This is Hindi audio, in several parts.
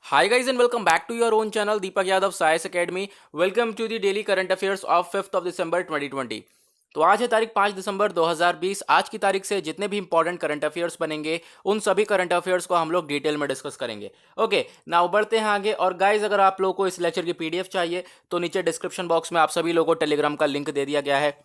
Hi guys and welcome back to your own channel Deepak Yadav Science Academy. Welcome to the daily current affairs of 5th of December 2020. तो आज है तारीख 5 दिसंबर 2020। आज की तारीख से जितने भी इंपॉर्टेंट करंट अफेयर्स बनेंगे उन सभी करंट अफेयर्स को हम लोग डिटेल में डिस्कस करेंगे। ओके, नाउ बढ़ते हैं आगे। और गाइज, अगर आप लोगों को इस लेक्चर की पीडीएफ चाहिए तो नीचे डिस्क्रिप्शन बॉक्स में आप सभी लोगों को टेलीग्राम का लिंक दे दिया गया है।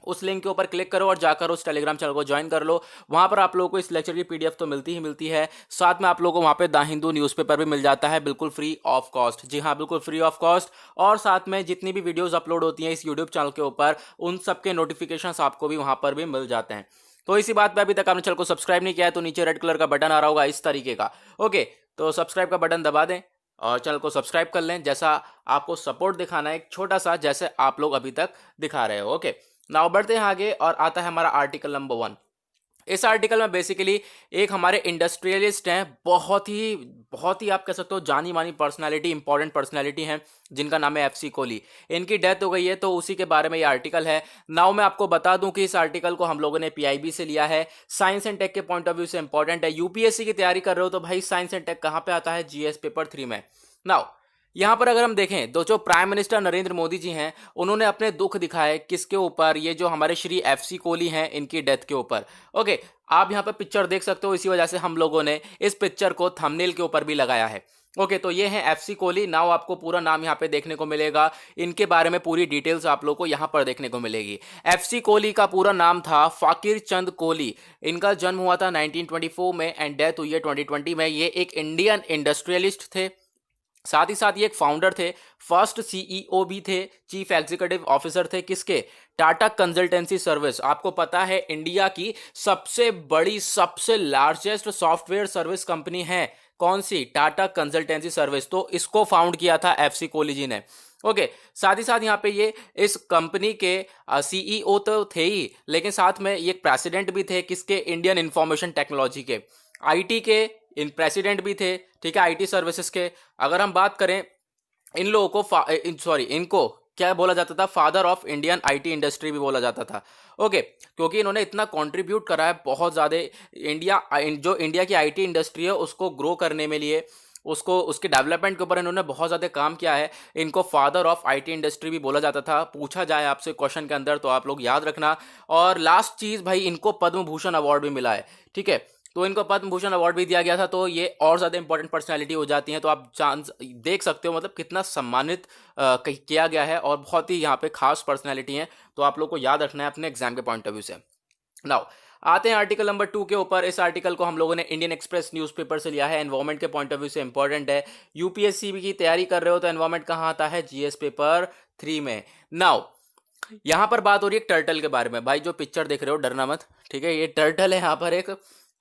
उस लिंक के ऊपर क्लिक करो और जाकर उस टेलीग्राम चैनल को ज्वाइन कर लो। वहां पर आप लोगों को इस लेक्चर की पीडीएफ तो मिलती ही मिलती है, साथ में आप लोगों को वहां पे द हिंदू न्यूज़पेपर भी मिल जाता है, बिल्कुल फ्री ऑफ कॉस्ट। जी हाँ, बिल्कुल फ्री ऑफ कॉस्ट। और साथ में जितनी भी वीडियोस अपलोड होती हैं इस यूट्यूब चैनल के ऊपर, उन सबके नोटिफिकेशंस आपको भी वहां पर भी मिल जाते हैं। तो इसी बात पे अभी तक आपने चैनल को सब्सक्राइब नहीं किया है तो नीचे रेड कलर का बटन आ रहा होगा इस तरीके का। ओके, तो सब्सक्राइब का बटन दबा दें और चैनल को सब्सक्राइब कर लें, जैसा आपको सपोर्ट दिखाना है एक छोटा सा, जैसे आप लोग अभी तक दिखा रहे हो। ओके, नाउ बढ़ते हैं आगे और आता है हमारा आर्टिकल नंबर 1। इस आर्टिकल में बेसिकली एक हमारे इंडस्ट्रियलिस्ट हैं, बहुत ही आप कह सकते हो जानी मानी पर्सनालिटी, इंपॉर्टेंट पर्सनालिटी हैं, जिनका नाम है एफसी कोहली। इनकी डेथ हो गई है तो उसी के बारे में ये आर्टिकल है। नाउ मैं आपको बता दूं कि इस आर्टिकल को हम लोगों ने पीआईबी से लिया है, साइंस एंड टेक के पॉइंट ऑफ व्यू से इंपॉर्टेंट है। यूपीएससी की तैयारी कर रहे हो तो भाई साइंस एंड टेक कहां पे आता है? जीएस पेपर 3 में। नाउ यहां पर अगर हम देखें तो जो प्राइम मिनिस्टर नरेंद्र मोदी जी हैं, उन्होंने अपने दुख दिखाए किसके ऊपर? ये जो हमारे श्री एफसी कोहली हैं, इनकी डेथ के ऊपर। ओके, आप यहां पर पिक्चर देख सकते हो, इसी वजह से हम लोगों ने इस पिक्चर को थंबनेल के ऊपर भी लगाया है। ओके, तो ये है एफसी कोहली। नाउ आपको पूरा नाम यहां पे देखने को मिलेगा, इनके बारे में पूरी डिटेल्स आप लोगों को यहां पर देखने को मिलेगी। एफसी कोहली का पूरा नाम था फाकिर चंद कोहली। इनका जन्म हुआ था 1924 में एंड डेथ हुई है 2020 में। ये एक इंडियन इंडस्ट्रियलिस्ट थे, साथ ही साथ ये एक फाउंडर थे, फर्स्ट सीईओ भी थे, चीफ एग्जीक्यूटिव ऑफिसर थे किसके? Tata consultancy service. आपको पता है इंडिया की सबसे बड़ी, सबसे लार्जेस्ट सॉफ्टवेयर सर्विस कंपनी है कौन सी? Tata consultancy service. तो इसको फाउंड किया था एफसी कोहली जी ने। ओके, साथ ही साथ यहाँ पे ये इस कंपनी के सीईओ तो थे ही, लेकिन साथ में ये प्रेसिडेंट भी थे किसके? इंडियन इंफॉर्मेशन टेक्नोलॉजी के, आईटी के इन प्रेसिडेंट भी थे, ठीक है, आईटी सर्विसेज के। अगर हम बात करें इन लोगों को इनको क्या बोला जाता था? Father of Indian IT industry भी बोला जाता था। ओके, क्योंकि इन्होंने इतना कंट्रीब्यूट करा है बहुत ज़्यादा जो इंडिया की आईटी इंडस्ट्री है उसको ग्रो करने में लिए, उसको उसके डेवलपमेंट के ऊपर इन्होंने बहुत ज़्यादा काम किया है। इनको फादर ऑफ आईटी इंडस्ट्री भी बोला जाता था। पूछा जाए आपसे क्वेश्चन के अंदर तो आप लोग याद रखना। और लास्ट चीज़ भाई, इनको पद्म भूषण अवार्ड भी मिला है, ठीक है, तो इनको पद्म भूषण अवार्ड भी दिया गया था। तो ये और ज़्यादा इंपॉर्टेंट पर्सनैलिटी हो जाती हैं, तो आप देख सकते हो मतलब कितना सम्मानित किया गया है और बहुत ही यहाँ पे खास पर्सनैलिटी हैं। तो आप लोग को याद रखना है अपने एग्जाम के पॉइंट ऑफ व्यू से। नाउ आते हैं आर्टिकल नंबर 2 के ऊपर। इस आर्टिकल को हम लोगों ने इंडियन एक्सप्रेस न्यूज़पेपर से लिया है, एनवायरमेंट के पॉइंट ऑफ व्यू से इंपॉर्टेंट है। यूपीएससी की तैयारी कर रहे हो तो एनवायरमेंट कहाँ आता है? जीएस पेपर 3 में। नाउ यहां पर बात हो रही है टर्टल के बारे में। भाई जो पिक्चर देख रहे हो डरना मत, ठीक है, ये टर्टल है। यहाँ पर एक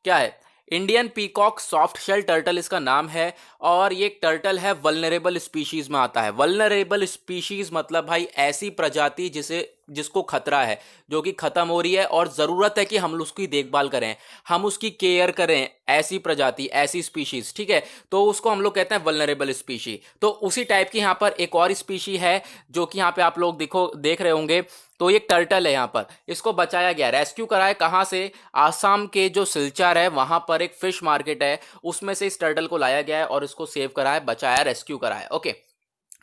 क्या है? Indian peacock soft shell turtle इसका नाम है। और ये टर्टल है वल्नरेबल स्पीशीज में आता है। वल्नरेबल स्पीशीज मतलब भाई ऐसी प्रजाति जिसको खतरा है, जो कि खत्म हो रही है और जरूरत है कि हम उसकी देखभाल करें, हम उसकी केयर करें, ऐसी प्रजाति, ऐसी स्पीशीज, ठीक है, तो उसको हम लोग कहते हैं वल्नरेबल स्पीशी। तो उसी टाइप की यहाँ पर एक और स्पीशी है जो कि यहाँ पे आप लोग देख रहे होंगे। तो ये टर्टल है, यहाँ पर इसको बचाया गया, रेस्क्यू करा है। कहाँ से? आसाम के जो सिलचर है वहां पर एक फिश मार्केट है, उसमें से इस टर्टल को लाया गया है और इसको सेव करा है, बचाया, रेस्क्यू करा है। ओके,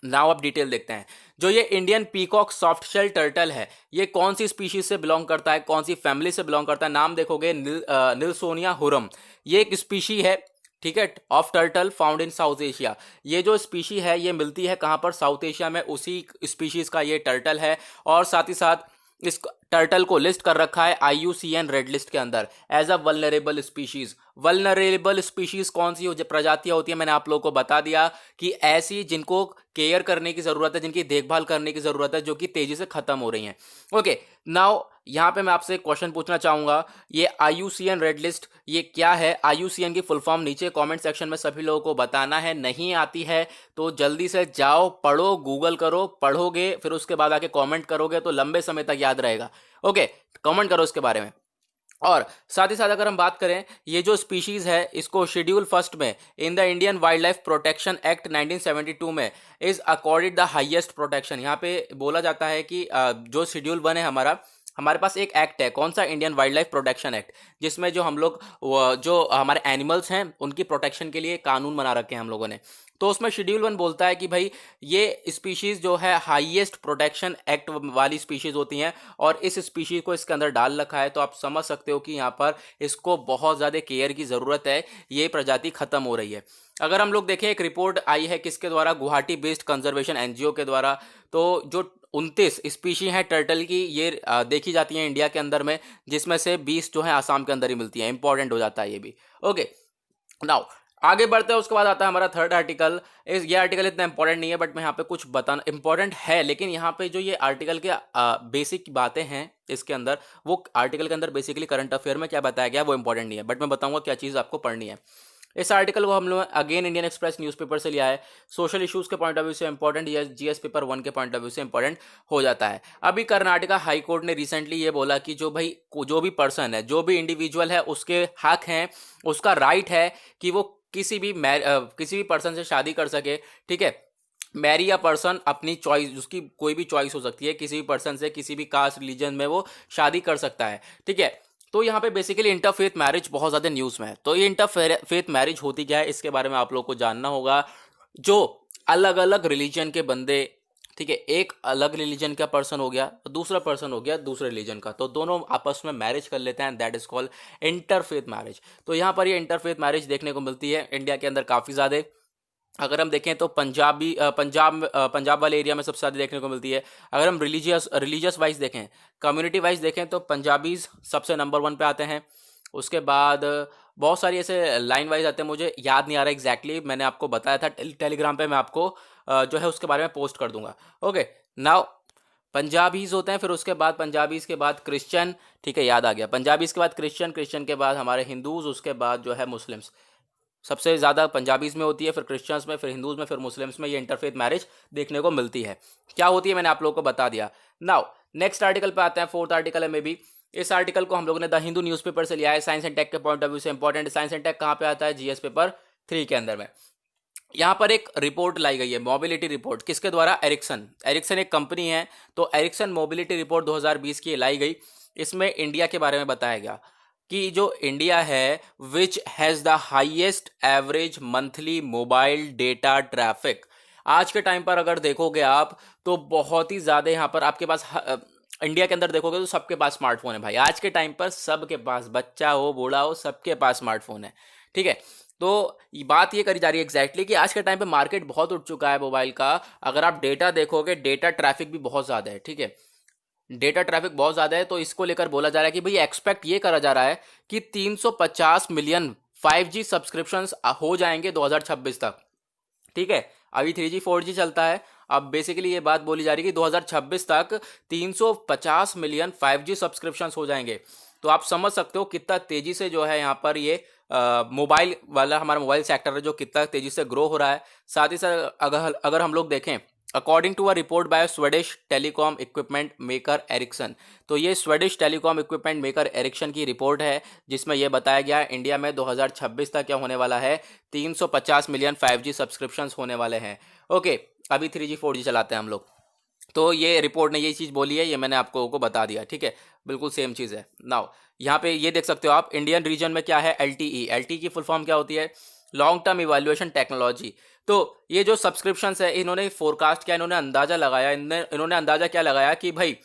नाउ अब डिटेल देखते हैं। जो ये Indian peacock soft shell turtle है, ये कौन सी स्पीशीज से बिलोंग करता है, कौन सी फैमिली से बिलोंग करता है? नाम देखोगे निल्सोनिया हुरम, ये एक स्पीशी है, ठीक है, of turtle found in south Asia. ये जो स्पीशी है ये मिलती है कहां पर? साउथ एशिया में, उसी स्पीशीज का ये टर्टल है। और साथ ही साथ इस टर्टल को लिस्ट कर रखा है आईयूसीएन रेड लिस्ट के अंदर as a vulnerable species. Vulnerable species कौन सी जो प्रजातियां होती है? मैंने आप लोगों को बता दिया कि ऐसी जिनको केयर करने की जरूरत है, जिनकी देखभाल करने की जरूरत है, जो कि तेजी से खत्म हो रही हैं। ओके, नाउ यहां पे मैं आपसे एक क्वेश्चन पूछना चाहूंगा, ये आईयूसीएन रेड लिस्ट ये क्या है? आईयूसीएन की फुल फॉर्म नीचे कमेंट सेक्शन में सभी लोगों को बताना है। नहीं आती है तो जल्दी से जाओ, पढ़ो, गूगल करो, पढ़ोगे फिर उसके बाद आके कमेंट करोगे तो लंबे समय तक याद रहेगा। ओके, कमेंट करो इसके बारे में। और साथ ही साथ अगर हम बात करें, ये जो स्पीशीज है इसको शेड्यूल फर्स्ट में in the Indian wild life protection act 1972 में is accorded the highest protection. यहाँ पे बोला जाता है कि जो शेड्यूल 1 है हमारे पास एक एक्ट है, कौन सा? Indian wild life protection act, जिसमें जो हम लोग जो हमारे एनिमल्स हैं उनकी प्रोटेक्शन के लिए कानून बना रखे हैं हम लोगों ने। तो उसमें शेड्यूल 1 बोलता है कि भाई ये स्पीशीज जो है हाईएस्ट प्रोटेक्शन एक्ट वाली स्पीशीज होती हैं और इस स्पीशीज को इसके अंदर डाल रखा है। तो आप समझ सकते हो कि यहाँ पर इसको बहुत ज़्यादा केयर की ज़रूरत है, ये प्रजाति खत्म हो रही है। अगर हम लोग देखें, एक रिपोर्ट आई है किसके द्वारा, गुवाहाटी बेस्ड कंजर्वेशन एनजीओ के द्वारा। तो जो 29 स्पीशी हैं टर्टल की, ये देखी जाती हैं इंडिया के अंदर में, जिसमें से 20 जो है आसाम के अंदर ही मिलती हैं। इंपॉर्टेंट हो जाता है ये भी। ओके, नाउ आगे बढ़ते हैं। उसके बाद आता है हमारा थर्ड आर्टिकल। ये आर्टिकल इतना इंपॉर्टेंट नहीं है, बट मैं यहाँ पे कुछ बताना इंपॉर्टेंट है, लेकिन यहाँ पे जो ये आर्टिकल के बेसिक बातें हैं इसके अंदर, वो आर्टिकल के अंदर बेसिकली करंट अफेयर में क्या बताया गया वो इंपॉर्टेंट नहीं है, बट मैं बताऊंगा क्या चीज़ आपको पढ़नी है। इस आर्टिकल को हम लोग अगेन इंडियन एक्सप्रेस न्यूज़पेपर से लिया है। सोशल इश्यूज के पॉइंट ऑफ व्यू से इंपॉर्टेंट, या जीएस पेपर 1 के पॉइंट ऑफ व्यू से इंपॉर्टेंट हो जाता है। अभी कर्नाटका हाई कोर्ट ने रिसेंटली ये बोला कि जो भी पर्सन है, जो भी इंडिविजुअल है, उसके हक हैं, उसका राइट है कि वो किसी भी पर्सन से शादी कर सके। ठीक है, मैरी या पर्सन अपनी चॉइस, उसकी कोई भी चॉइस हो सकती है, किसी भी पर्सन से किसी भी कास्ट रिलीजन में वो शादी कर सकता है। ठीक है, तो यहाँ पे बेसिकली इंटरफेथ मैरिज बहुत ज़्यादा न्यूज़ में है। तो ये इंटरफेथ मैरिज होती क्या है, इसके बारे में आप लोग को जानना होगा। जो अलग अलग रिलीजन के बंदे, ठीक है, एक अलग रिलीजन का पर्सन हो गया, दूसरा पर्सन हो गया दूसरे रिलीजन का, तो दोनों आपस में मैरिज कर लेते हैं, that is called interfaith marriage. तो यहाँ पर ये इंटरफेथ मैरिज देखने को मिलती है इंडिया के अंदर काफ़ी ज़्यादा। अगर हम देखें तो पंजाब वाले एरिया में सबसे ज़्यादा देखने को मिलती है। अगर हम रिलीजियस वाइज देखें, कम्युनिटी वाइज देखें, तो पंजाबीज सबसे नंबर 1 पे आते हैं। उसके बाद बहुत सारी ऐसे लाइन वाइज आते हैं, मुझे याद नहीं आ रहा एग्जैक्टली, मैंने आपको बताया था टेलीग्राम पे, मैं आपको जो है उसके बारे में पोस्ट कर दूंगा। ओके, नाउ पंजाबीज होते हैं, फिर उसके बाद पंजाबीज के बाद क्रिश्चियन, ठीक है, याद आ गया, पंजाबीज के बाद क्रिश्चियन, क्रिश्चियन के बाद हमारे हिंदूज, उसके बाद जो है मुस्लिम्स। सबसे ज़्यादा पंजाबीज में होती है, फिर क्रिश्चियंस में, फिर हिंदूज में, फिर मुस्लिम्स में ये इंटरफेथ मैरिज देखने को मिलती है। क्या होती है मैंने आप लोगों को बता दिया। नाउ नेक्स्ट आर्टिकल पे आते हैं, फोर्थ आर्टिकल है मे बी। इस आर्टिकल को हम लोगों ने द हिंदू न्यूज़पेपर से लिया है, साइंस एंड टेक के पॉइंट ऑफ व्यू से इंपॉर्टेंट। साइंस एंड टेक कहाँ पे आता है, जीएस पेपर 3 के अंदर में। यहाँ पर एक रिपोर्ट लाई गई है, मोबिलिटी रिपोर्ट, किसके द्वारा, एरिक्सन। एरिक्सन एक कंपनी है, तो एरिक्सन मोबिलिटी रिपोर्ट 2020 की लाई गई। इसमें इंडिया के बारे में बताया गया कि जो इंडिया है, which has the highest average monthly mobile data traffic. आज के टाइम पर अगर देखोगे आप, तो बहुत ही ज़्यादा यहाँ पर आपके पास इंडिया के अंदर देखोगे तो सबके पास स्मार्टफोन है भाई। आज के टाइम पर सबके पास, बच्चा हो बूढ़ा हो, सबके पास स्मार्टफोन है। ठीक है, तो बात ये करी जा रही है एग्जैक्टली कि आज के टाइम पे मार्केट बहुत उठ चुका है मोबाइल का। अगर आप डेटा देखोगे, डेटा ट्रैफिक भी बहुत ज़्यादा है। ठीक है, डेटा ट्रैफिक बहुत ज़्यादा है, तो इसको लेकर बोला जा रहा है कि भाई एक्सपेक्ट ये करा जा रहा है कि 350 मिलियन 5G सब्सक्रिप्शंस हो जाएंगे 2026 तक। ठीक है, अभी 3G 4G चलता है, अब बेसिकली ये बात बोली जा रही है कि 2026 तक 350 मिलियन 5G सब्सक्रिप्शंस हो जाएंगे। तो आप समझ सकते हो कितना तेजी से जो है यहाँ पर ये मोबाइल वाला हमारा मोबाइल सेक्टर है जो कितना तेजी से ग्रो हो रहा है। साथ ही साथ अगर हम लोग देखें, according to a report by Swedish telecom equipment maker Ericsson, तो ये Swedish telecom equipment maker Ericsson की रिपोर्ट है, जिसमें यह बताया गया है इंडिया में 2026 तक क्या होने वाला है, 350 मिलियन 5G सब्सक्रिप्शंस होने वाले हैं। ओके, अभी 3G 4G चलाते हैं हम लोग, तो ये रिपोर्ट ने यही चीज़ बोली है, ये मैंने आपको को बता दिया। ठीक है, बिल्कुल सेम चीज़ है। नाउ यहाँ पे ये देख सकते हो आप, इंडियन रीजन में क्या है, LTE। LTE की फुल फॉर्म क्या होती है, लॉन्ग टर्म इवैल्यूएशन टेक्नोलॉजी। तो ये जो सब्सक्रिप्शंस है, इन्होंने फोरकास्ट किया, इन्होंने अंदाजा लगाया, इन्होंने अंदाजा क्या लगाया कि भाई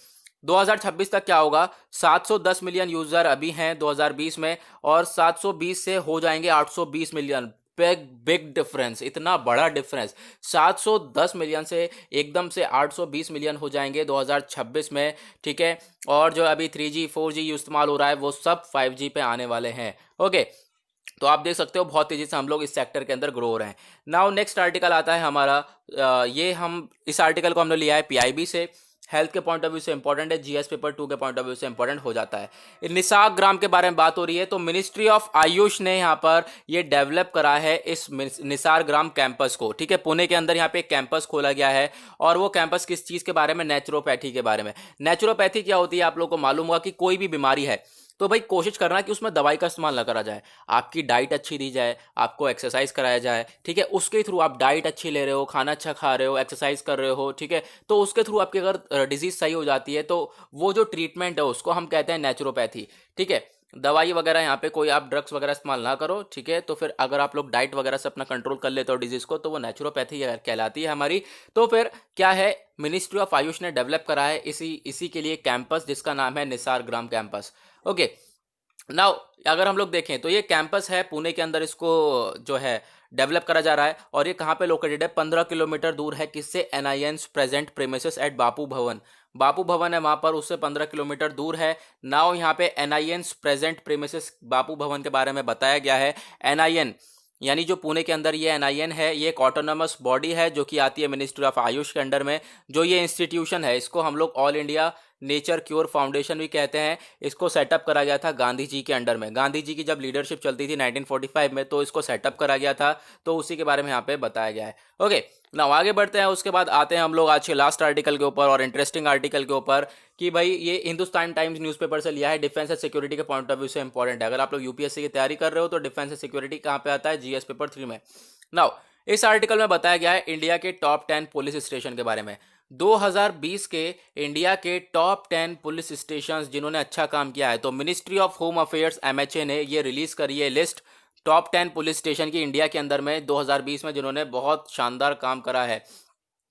2026 तक क्या होगा, 710 मिलियन यूजर अभी हैं 2020 में, और 720 से हो जाएंगे 820 मिलियन। बिग डिफरेंस, इतना बड़ा डिफरेंस, 710 मिलियन से एकदम से 820 मिलियन हो जाएंगे 2026 में। ठीक है, और जो अभी 3G 4G इस्तेमाल हो रहा है, वो सब 5G पे आने वाले हैं। ओके, तो आप देख सकते हो बहुत तेजी से हम लोग इस सेक्टर के अंदर ग्रो हो रहे हैं। नाउ नेक्स्ट आर्टिकल आता है हमारा, इस आर्टिकल को हमने लिया है PIB से। हेल्थ के पॉइंट ऑफ व्यू से इंपॉर्टेंट है, जीएस पेपर 2 के पॉइंट ऑफ व्यू से इंपॉर्टेंट हो जाता है। निसाग ग्राम के बारे में बात हो रही है, तो मिनिस्ट्री ऑफ आयुष ने यहाँ पर ये डेवलप करा है इस निसार ग्राम कैंपस को। ठीक है, पुणे के अंदर यहाँ पे एक कैंपस खोला गया है, और वो कैंपस किस चीज़ के बारे में, नेचुरोपैथी के बारे में। नेचुरोपैथी क्या होती है आप लोगों को मालूम होगा कि कोई भी बीमारी है तो भाई कोशिश करना कि उसमें दवाई का इस्तेमाल ना करा जाए, आपकी डाइट अच्छी दी जाए, आपको एक्सरसाइज कराया जाए। ठीक है, उसके थ्रू आप डाइट अच्छी ले रहे हो, खाना अच्छा खा रहे हो, एक्सरसाइज कर रहे हो, ठीक है, तो उसके थ्रू आपकी अगर डिजीज सही हो जाती है, तो वो जो ट्रीटमेंट है उसको हम कहते हैं नेचुरोपैथी। ठीक है, दवाई वगैरह यहाँ पे कोई आप ड्रग्स वगैरह इस्तेमाल ना करो, ठीक है। तो फिर अगर आप लोग डाइट वगैरह से अपना कंट्रोल कर लेते हो डिजीज को, तो वो नेचुरोपैथी कहलाती है हमारी। तो फिर क्या है, मिनिस्ट्री ऑफ आयुष ने डेवलप करा है इसी इसी के लिए कैंपस, जिसका नाम है निसार ग्राम कैंपस। ओके, नाउ अगर हम लोग देखें तो ये कैंपस है पुणे के अंदर, इसको जो है डेवलप करा जा रहा है। और ये कहाँ पे लोकेटेड है, 15 किलोमीटर दूर है किससे, एनआईएन्स प्रेजेंट प्रेमिसेस एट बापू भवन। बापू भवन है वहां पर, उससे 15 किलोमीटर दूर है। नाउ यहाँ पे एनआईएन्स प्रेजेंट प्रेमिसेस बापू भवन के बारे में बताया गया है। एनआईएन यानी जो पुणे के अंदर ये एनआईएन है, ये एक ऑटोनमस बॉडी है जो कि आती है मिनिस्ट्री ऑफ आयुष के अंडर में। जो ये इंस्टीट्यूशन है, इसको हम लोग all India nature cure foundation भी कहते हैं। इसको सेटअप करा गया था गांधी जी के अंडर में। गांधी जी की जब लीडरशिप चलती थी 1945 में, तो इसको सेटअप करा गया था। तो उसी के बारे में यहाँ पे बताया गया है। ओके, ना आगे बढ़ते हैं। उसके बाद आते हैं हम लोग आज के लास्ट आर्टिकल के ऊपर, और इंटरेस्टिंग आर्टिकल के ऊपर, कि भाई ये हिंदुस्तान टाइम्स न्यूज़पेपर से लिया है। डिफेंस एंड सिक्योरिटी के पॉइंट ऑफ व्यू से इंपॉर्टेंट है। अगर आप लोग यूपीएससी की तैयारी कर रहे हो तो डिफेंस एंड सिक्योरिटी कहाँ पे आता है, जीएस पेपर 3 में। नाउ इस आर्टिकल में बताया गया है इंडिया के टॉप 10 पुलिस स्टेशन के बारे में। 2020 के इंडिया के टॉप 10 पुलिस स्टेशंस जिन्होंने अच्छा काम किया है। तो ministry of home affairs MHA ने ये रिलीज करी है लिस्ट टॉप 10 पुलिस स्टेशन की इंडिया के अंदर में 2020 में, जिन्होंने बहुत शानदार काम करा है।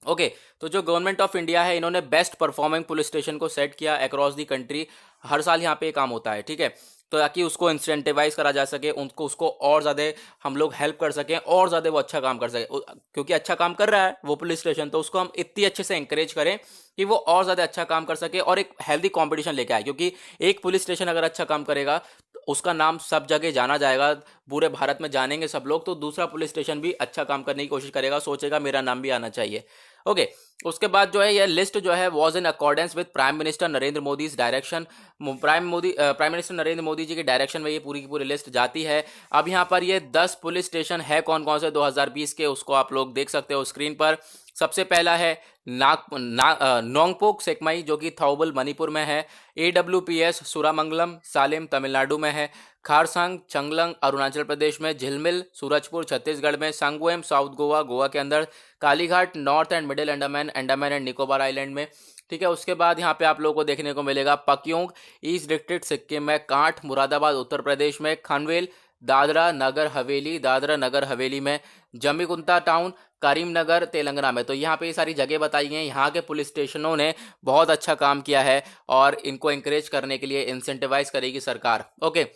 ओके, तो जो गवर्नमेंट ऑफ इंडिया है, इन्होंने बेस्ट परफॉर्मिंग पुलिस स्टेशन को सेट किया अक्रॉस दी कंट्री। हर साल यहाँ पे ये काम होता है, ठीक है। तो ताकि उसको इंसेंटिवाइज करा जा सके, उसको और ज़्यादा हम लोग हेल्प कर सकें, और ज़्यादा वो अच्छा काम कर सके। क्योंकि अच्छा काम कर रहा है वो पुलिस स्टेशन, तो उसको हम इतनी अच्छे से इंकरेज करें कि वो और ज़्यादा अच्छा काम कर सके और एक हेल्दी कॉम्पिटिशन लेके आए। क्योंकि एक पुलिस स्टेशन अगर अच्छा काम करेगा तो उसका नाम सब जगह जाना जाएगा, पूरे भारत में जानेंगे सब लोग। तो दूसरा पुलिस स्टेशन भी अच्छा काम करने की कोशिश करेगा, सोचेगा मेरा नाम भी आना चाहिए। ओके, उसके बाद जो है ये लिस्ट जो है was in accordance with prime minister Narendra Modi direction. Prime minister Narendra Modi ji के डायरेक्शन में ये पूरी की पूरी लिस्ट जाती है। अब यहाँ पर ये 10 पुलिस स्टेशन है कौन कौन से 2020 के, उसको आप लोग देख सकते हो स्क्रीन पर। सबसे पहला है नोंगपोक सेकमई, जो कि थौबल मणिपुर में है। AWPS सुरामंगलम सालेम तमिलनाडु में है। खारसंग चंगलंग अरुणाचल प्रदेश में। झिलमिल सूरजपुर छत्तीसगढ़ में। संगोएम साउथ गोवा गोवा के अंदर। Kalighat north and middle Andaman and Nicobar island में, ठीक है। उसके बाद यहाँ पे आप लोगों को देखने को मिलेगा पक्योंग ईस्ट डिस्ट्रिक्ट सिक्किम में। कांठ मुरादाबाद उत्तर प्रदेश में। खनवेल दादरा नगर हवेली में। जमीकुंता टाउन करीमनगर तेलंगाना में। तो यहाँ पे ये सारी जगह बताई गई हैं। यहाँ के पुलिस स्टेशनों ने बहुत अच्छा काम किया है और इनको इंकरेज करने के लिए इंसेंटिवाइज करेगी सरकार। ओके,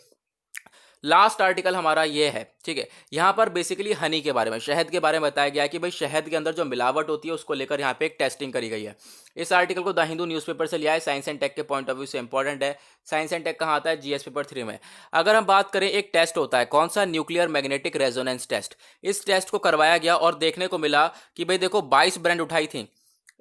लास्ट आर्टिकल हमारा ये है, ठीक है। यहाँ पर बेसिकली हनी के बारे में, शहद के बारे में बताया गया है कि भाई शहद के अंदर जो मिलावट होती है उसको लेकर यहाँ पे एक टेस्टिंग करी गई है। इस आर्टिकल को द हिंदू न्यूज़पेपर से लिया है, साइंस एंड टेक के पॉइंट ऑफ व्यू से इंपॉर्टेंट है। साइंस एंड टेक कहाँ आता है, जीएस पेपर 3 में। अगर हम बात करें, एक टेस्ट होता है कौन सा, न्यूक्लियर मैग्नेटिक रेजोनेंस टेस्ट। इस टेस्ट को करवाया गया और देखने को मिला कि भाई देखो 22 ब्रांड उठाई थी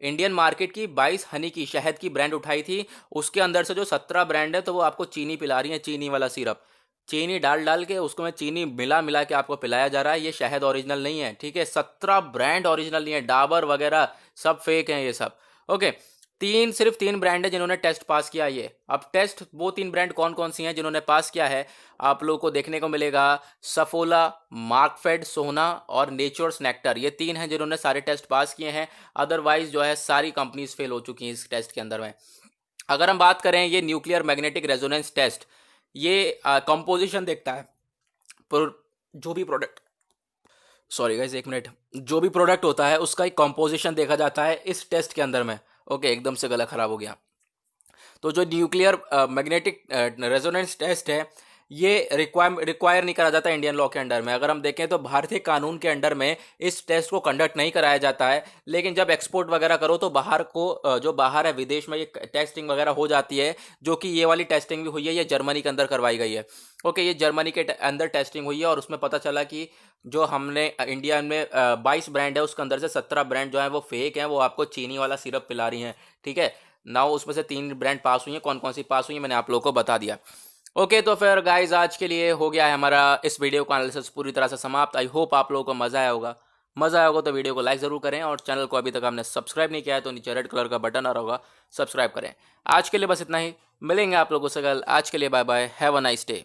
इंडियन मार्केट की, 22 हनी की शहद की ब्रांड उठाई थी। उसके अंदर से जो 17 ब्रांड है तो वो आपको चीनी पिला रही है, चीनी वाला सिरप, चीनी डाल डाल के उसको में चीनी मिला मिला के आपको पिलाया जा रहा है। ये शहद ओरिजिनल नहीं है, ठीक है। 17 ब्रांड ओरिजिनल नहीं है, डाबर वगैरह सब फेक हैं ये सब। ओके, सिर्फ तीन ब्रांड है जिन्होंने टेस्ट पास किया ये। अब टेस्ट वो 3 ब्रांड कौन कौन सी हैं जिन्होंने पास किया है, आप लोगों को देखने को मिलेगा। सफोला, मार्कफेड, सोना और नेचर्स नेक्टर, ये 3 हैं जिन्होंने सारे टेस्ट पास किए हैं। अदरवाइज जो है सारी कंपनीज फेल हो चुकी हैं इस टेस्ट के अंदर में। अगर हम बात करें ये न्यूक्लियर मैग्नेटिक रेजोनेंस टेस्ट, ये कंपोजिशन देखता है पर जो भी प्रोडक्ट, सॉरी गाइस एक मिनट, जो भी प्रोडक्ट होता है उसका एक कंपोजिशन देखा जाता है इस टेस्ट के अंदर में। ओके, एकदम से गला खराब हो गया। तो जो न्यूक्लियर मैग्नेटिक रेजोनेंस टेस्ट है, ये रिक्वायर नहीं करा जाता इंडियन लॉ के अंडर में। अगर हम देखें तो भारतीय कानून के अंडर में इस टेस्ट को कंडक्ट नहीं कराया जाता है। लेकिन जब एक्सपोर्ट वगैरह करो तो बाहर को जो बाहर है विदेश में ये टेस्टिंग वगैरह हो जाती है, जो कि ये वाली टेस्टिंग भी हुई है, ये जर्मनी के अंदर करवाई गई है। ओके, ये जर्मनी के अंदर टेस्टिंग हुई है और उसमें पता चला कि जो हमने इंडिया में 22 ब्रांड है उसके अंदर से 17 ब्रांड जो है वो फेक हैं, वो आपको चीनी वाला सिरप पिला रही हैं, ठीक है। नाउ उसमें से 3 ब्रांड पास हुई हैं, कौन कौन सी पास हुई है मैंने आप लोगों को बता दिया। ओके, तो फिर गाइज आज के लिए हो गया है हमारा इस वीडियो का एनालिसिस पूरी तरह से समाप्त। आई होप आप लोगों को मज़ा आया होगा। तो वीडियो को लाइक ज़रूर करें और चैनल को अभी तक आपने सब्सक्राइब नहीं किया है तो नीचे रेड कलर का बटन आ रहा होगा, सब्सक्राइब करें। आज के लिए बस इतना ही, मिलेंगे आप लोगों से कल। आज के लिए bye bye, have a nice day.